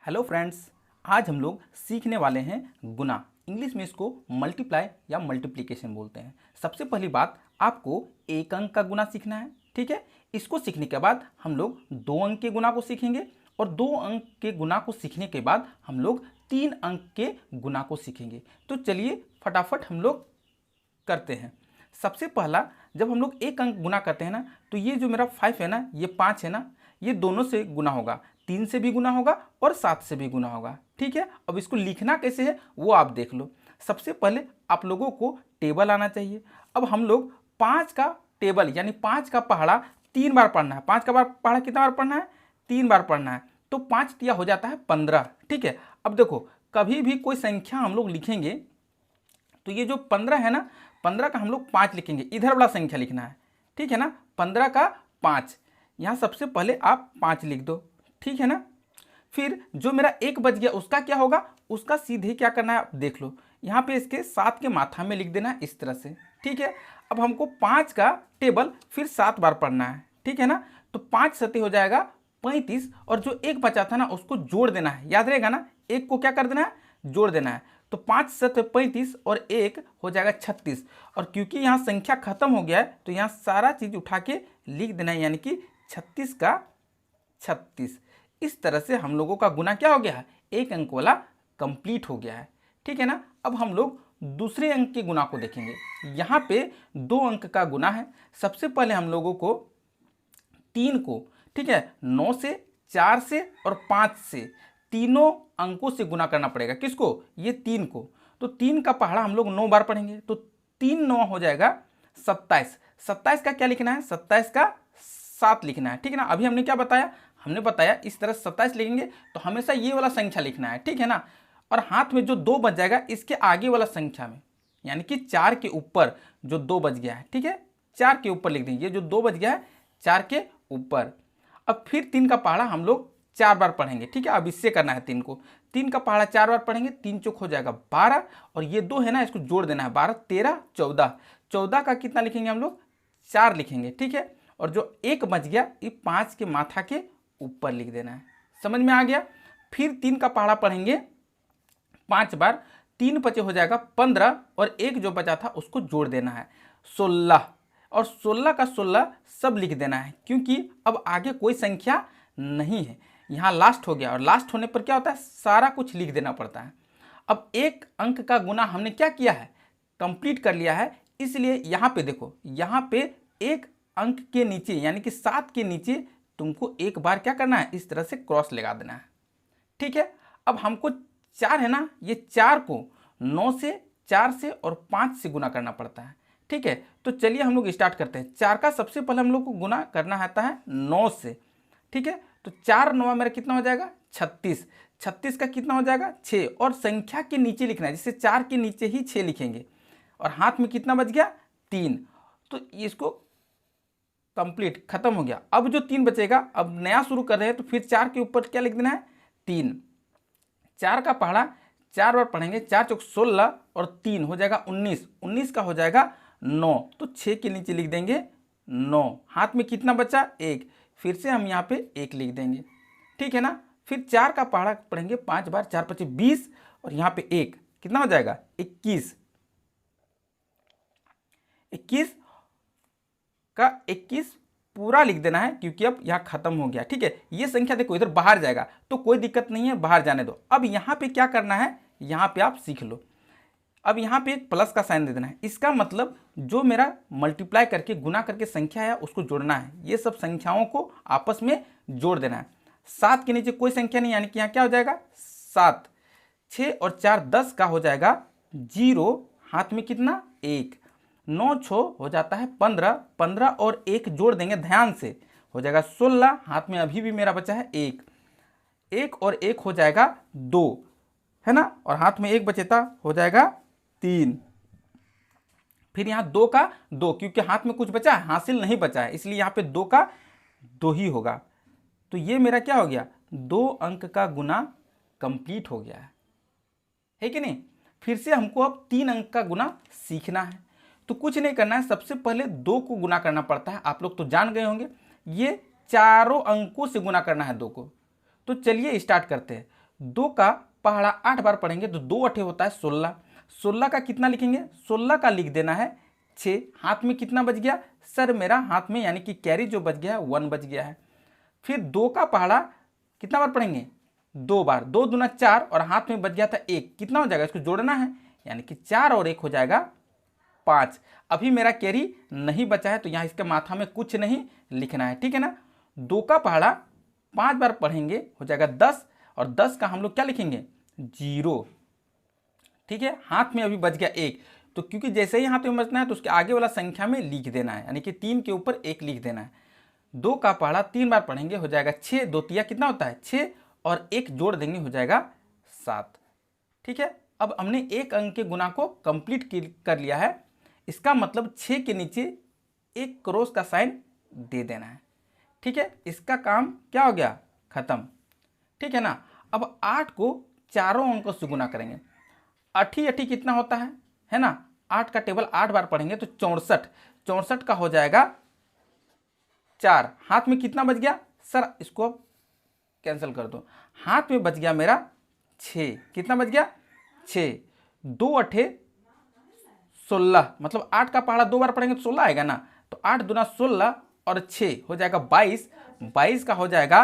Hello friends, आज हम लोग सीखने वाले हैं गुना। इंग्लिश में इसको मल्टीप्लाई या मल्टीप्लिकेशन बोलते हैं। सबसे पहली बात, आपको एक अंक का गुना सीखना है, ठीक है। इसको सीखने के बाद हम लोग 2 अंक के गुना को सीखेंगे और 2 अंक के गुना को सीखने के बाद हम लोग 3 अंक के गुना को सीखेंगे। तो चलिए फटाफट हम लोग करते हैं। सबसे पहला, जब हम लोग एक अंक गुना करते हैं ना, तो ये जो मेरा 5 है ना, ये 5 है ना, ये दोनों से गुना होगा, 3 से भी गुना होगा और 7 से भी गुना होगा, ठीक है। अब इसको लिखना कैसे है वो आप देख लो। सबसे पहले आप लोगों को टेबल आना चाहिए। अब हम लोग 5 का टेबल यानी 5 का पहाड़ा 3 बार पढ़ना है। 5 का पहाड़ा कितना बार पढ़ना है? 3 बार पढ़ना है। तो 5 तिया हो जाता है 15, ठीक है। अब देखो, कभी भी कोई संख्या हम लोग लिखेंगे तो ये जो 15 है ना, 15 का हम लोग 5 लिखेंगे, इधर वाला संख्या लिखना है, ठीक है ना। 15 का 5, यहाँ सबसे पहले आप 5 लिख दो, ठीक है ना। फिर जो मेरा 1 बच गया उसका क्या होगा? उसका सीधे क्या करना है आप देख लो, यहाँ पे इसके 7 के माथा में लिख देना है इस तरह से, ठीक है। अब हमको 5 का टेबल फिर 7 बार पढ़ना है, ठीक है ना। तो 5 सते हो जाएगा 35 और जो 1 बचा था ना उसको जोड़ देना है, याद रहेगा ना। 1 को क्या कर देना है? जोड़ देना है। तो 5 सते 35 और 1 हो जाएगा 36। और क्योंकि यहाँ संख्या खत्म हो गया है तो यहाँ सारा चीज उठा के लिख देना है, यानी कि 36 का 36। इस तरह से हम लोगों का गुना क्या हो गया है? एक अंक वाला कंप्लीट हो गया है, ठीक है ना। अब हम लोग दूसरे अंक के गुना को देखेंगे। यहाँ पे 2 अंक का गुना है। सबसे पहले हम लोगों को 3 को, ठीक है, 9 से, 4 से और 5 से, तीनों अंकों से गुना करना पड़ेगा। किसको? ये 3 को। तो 3 का पहाड़ा हम लोग 9 बार पढ़ेंगे, तो 3 9 हो जाएगा 27। 27 का क्या लिखना है? 27 का 7 लिखना है, ठीक है ना। अभी हमने क्या बताया? हमने बताया इस तरह 27 लिखेंगे तो हमेशा ये वाला संख्या लिखना है, ठीक है ना। और हाथ में जो 2 बच जाएगा इसके आगे वाला संख्या में, यानी कि 4 के ऊपर जो 2 बच गया है, ठीक है, 4 के ऊपर लिख देंगे। ये जो 2 बच गया है 4 के ऊपर। अब फिर 3 का पहाड़ा हम लोग 4 बार पढ़ेंगे, ठीक है। अब इससे करना है 3 को। 3 का पहाड़ा 4 बार पढ़ेंगे, 3 चौक हो जाएगा 12 और ये 2 है ना, इसको जोड़ देना है, 12 13 14। 14 का कितना लिखेंगे हम लोग? 4 लिखेंगे, ठीक है। और जो 1 बच गया ये 5 के माथा के ऊपर लिख देना है। समझ में आ गया? फिर 3 का पहाड़ा पढ़ेंगे 5 बार, 3 बचे हो जाएगा 15 और 1 जो बचा था उसको जोड़ देना है 16। और 16 का 16 सब लिख देना है, क्योंकि अब आगे कोई संख्या नहीं है, यहाँ लास्ट हो गया। और लास्ट होने पर क्या होता है? सारा कुछ लिख देना पड़ता है। अब एक अंक का गुना हमने क्या किया है? कंप्लीट कर लिया है। इसलिए यहाँ पे देखो, यहाँ पे एक अंक के नीचे यानी कि 7 के नीचे तुमको एक बार क्या करना है? इस तरह से क्रॉस लगा देना है, ठीक है। अब हमको 4 है ना, ये 4 को 9 से, 4 से और 5 से गुना करना पड़ता है, ठीक है। तो चलिए हम लोग स्टार्ट करते हैं। 4 का सबसे पहले हम लोग को गुना करना आता है 9 से, ठीक है। तो 4 9 मेरा कितना हो जाएगा? 36। 36 का कितना हो जाएगा? 6। और संख्या के नीचे लिखना है, जैसे 4 के नीचे ही 6 लिखेंगे। और हाथ में कितना बच गया? 3। तो इसको कंप्लीट खत्म हो गया। अब जो 3 बचेगा, अब नया शुरू कर रहे हैं तो फिर 4 के ऊपर क्या लिख देना है? 3। 4 का पहाड़ा 4 बार पढ़ेंगे, 4 चौक 16 और 3 हो जाएगा 19। 19 का हो जाएगा 9, तो 6 के नीचे लिख देंगे 9। हाथ में कितना बचा? 1। फिर से हम यहाँ पे 1 लिख देंगे, ठीक है ना। फिर 4 का पहाड़ा पढ़ेंगे 5 बार, 4 5 20 और यहाँ पे 1, कितना हो जाएगा? 21। 21 का 21 पूरा लिख देना है, क्योंकि अब यहाँ खत्म हो गया, ठीक है। ये संख्या देखो इधर बाहर जाएगा तो कोई दिक्कत नहीं है, बाहर जाने दो। अब यहाँ पे क्या करना है, यहाँ पे आप सीख लो। अब यहाँ पे एक प्लस का साइन दे देना है। इसका मतलब जो मेरा मल्टीप्लाई करके गुना करके संख्या है उसको जोड़ना है। ये सब संख्याओं को आपस में जोड़ देना है। 7 के नीचे कोई संख्या नहीं, यानी कि यहाँ क्या हो जाएगा? 7। 6 और 4 10 का हो जाएगा 0। हाथ में कितना? 1। 9 6 हो जाता है 15। 15 और 1 जोड़ देंगे ध्यान से, हो जाएगा 16। हाथ में अभी भी मेरा बचा है 1। 1 और 1 हो जाएगा 2, है ना। और हाथ में 1 बचेता हो जाएगा 3। फिर यहाँ 2 का 2, क्योंकि हाथ में कुछ बचा है, हासिल नहीं बचा है, इसलिए यहाँ पे 2 का 2 ही होगा। तो ये मेरा क्या हो गया? 2 अंक का गुना कंप्लीट हो गया है कि नहीं। फिर से हमको अब 3 अंक का गुना सीखना है। तो कुछ नहीं करना है, सबसे पहले 2 को गुना करना पड़ता है, आप लोग तो जान गए होंगे। ये चारों अंकों से गुना करना है 2 को। तो चलिए स्टार्ट करते हैं। 2 का पहाड़ा 8 बार पढ़ेंगे तो 2 अठे होता है 16। 16 का कितना लिखेंगे, 16 का लिख देना है 6। हाथ में कितना बच गया सर, मेरा हाथ में यानी कि कैरी जो बच गया है 1 बच गया है। फिर 2 का पहाड़ा कितना बार पढ़ेंगे, 2 बार, 2 दूना 4 और हाथ में बच गया था 1, कितना हो जाएगा, इसको जोड़ना है यानी कि 4 और 1 हो जाएगा 5। अभी मेरा कैरी नहीं बचा है तो यहाँ इसके माथा में कुछ नहीं लिखना है, ठीक है ना। 2 का पहाड़ा 5 बार पढ़ेंगे हो जाएगा 10 और 10 का हम लोग क्या लिखेंगे 0, ठीक है। हाथ में अभी बच गया 1 तो क्योंकि जैसे ही हाथ में बचना है तो उसके आगे वाला संख्या में लिख देना है यानी कि 3 के ऊपर 1 लिख देना है। 2 का पहाड़ा 3 बार पढ़ेंगे हो जाएगा 6, 2 तिया कितना होता है 6 और 1 जोड़ देंगे हो जाएगा 7, ठीक है। अब हमने एक अंक के गुना को कंप्लीट कर लिया है। इसका मतलब 6 के नीचे एक क्रॉस का साइन दे देना है, ठीक है। इसका काम क्या हो गया, खत्म, ठीक है ना। अब 8 को चारों अंकों से गुना करेंगे। अठी अठी कितना होता है ना, 8 का टेबल 8 बार पढ़ेंगे तो 64, 64 का हो जाएगा 4। हाथ में कितना बच गया सर, इसको कैंसिल कर दो, हाथ में बच गया मेरा 6, कितना बच गया 6, 2 अठे 16, मतलब 8 का पहाड़ा 2 बार पढ़ेंगे तो 16 आएगा ना, तो 8 दूना 16 और 6 हो जाएगा 22, 22 का हो जाएगा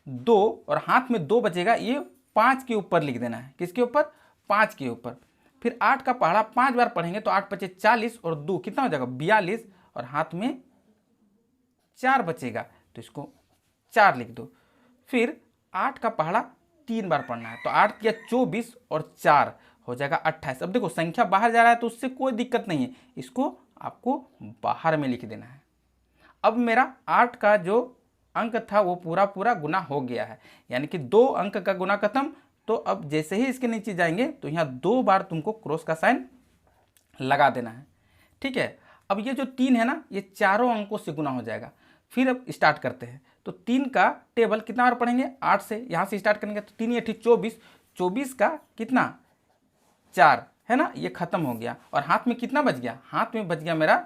2 और हाथ में 2 बचेगा, ये 5 के ऊपर लिख देना है, किसके ऊपर 5 के ऊपर। फिर 8 का पहाड़ा 5 बार पढ़ेंगे तो 8 बचे 40 और 2 कितना हो जाएगा 42 और हाथ में 4 बचेगा तो इसको 4 लिख दो। फिर 8 का पहाड़ा 3 बार पढ़ना है तो 8 किया 24 और 4 हो जाएगा 28। अब देखो संख्या बाहर जा रहा है तो उससे कोई दिक्कत नहीं है, इसको आपको बाहर में लिख देना है। अब मेरा 8 का जो अंक था वो पूरा पूरा गुना हो गया है, यानी कि 2 अंक का गुना खत्म। तो अब जैसे ही इसके नीचे जाएंगे तो यहाँ 2 बार तुमको क्रॉस का साइन लगा देना है, ठीक है। अब ये जो 3 है ना, ये चारों अंकों से गुना हो जाएगा। फिर अब स्टार्ट करते हैं तो 3 का टेबल कितना बार पढ़ेंगे 8 से, यहाँ से स्टार्ट करेंगे तो 3 8 24, 24 का कितना 4 है ना, ये खत्म हो गया। और हाथ में कितना बच गया, हाथ में बच गया मेरा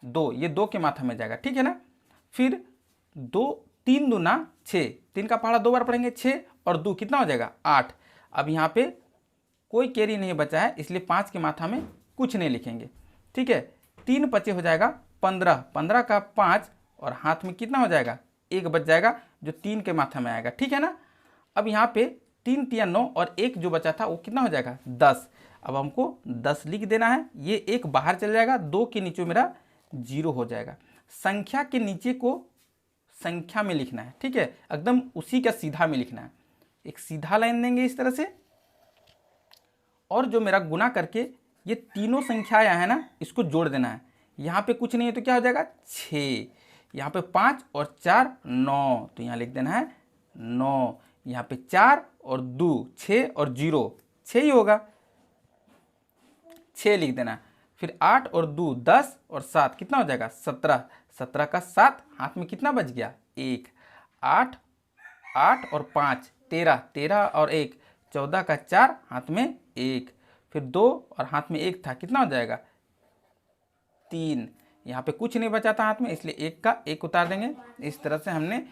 2, ये 2 के माथा में जाएगा, ठीक है ना। फिर 2 3 दूना 6, 3 का पहाड़ा 2 बार पढ़ेंगे 6 और 2 कितना हो जाएगा 8। अब यहाँ पे कोई कैरी नहीं बचा है इसलिए 5 के माथा में कुछ नहीं लिखेंगे, ठीक है। 3 बचे हो जाएगा 15, 15 का 5 और हाथ में कितना हो जाएगा 1 बच जाएगा जो 3 के माथा में आएगा, ठीक है ना। अब यहाँ पे 3 तिया 9 और 1 जो बचा था वो कितना हो जाएगा 10। अब हमको 10 लिख देना है, ये 1 बाहर चल जाएगा, 2 के नीचे मेरा 0 हो जाएगा। संख्या के नीचे को संख्या में लिखना है, ठीक है, एकदम उसी का सीधा में लिखना है। एक सीधा लाइन देंगे इस तरह से और जो मेरा गुना करके ये तीनों संख्याएं है ना इसको जोड़ देना है। यहाँ पे कुछ नहीं है तो क्या हो जाएगा 6, यहाँ पे 5 और 4 9 तो यहाँ लिख देना है 9, यहाँ पे 4 और 2 6 और 0 6 ही होगा, 6 लिख देना। फिर 8 और 2 10 और 7 कितना हो जाएगा 17, 17 का 7 हाथ में कितना बच गया 1, 8 8 और 5 13, 13 और 1 14 का 4 हाथ में 1, फिर 2 और हाथ में 1 था कितना हो जाएगा 3, यहाँ पे कुछ नहीं बचा था हाथ में इसलिए 1 का 1 उतार देंगे। इस तरह से हमने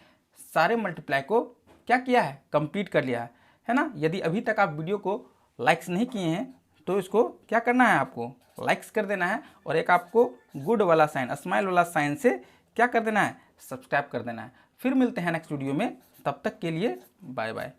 सारे मल्टीप्लाई को क्या किया है कंप्लीट कर लिया है ना। यदि अभी तक आप वीडियो को लाइक्स नहीं किए हैं तो इसको क्या करना है, आपको लाइक्स कर देना है और एक आपको गुड वाला साइन स्माइल वाला साइन से क्या कर देना है सब्सक्राइब कर देना है। फिर मिलते हैं नेक्स्ट वीडियो में, तब तक के लिए बाय बाय।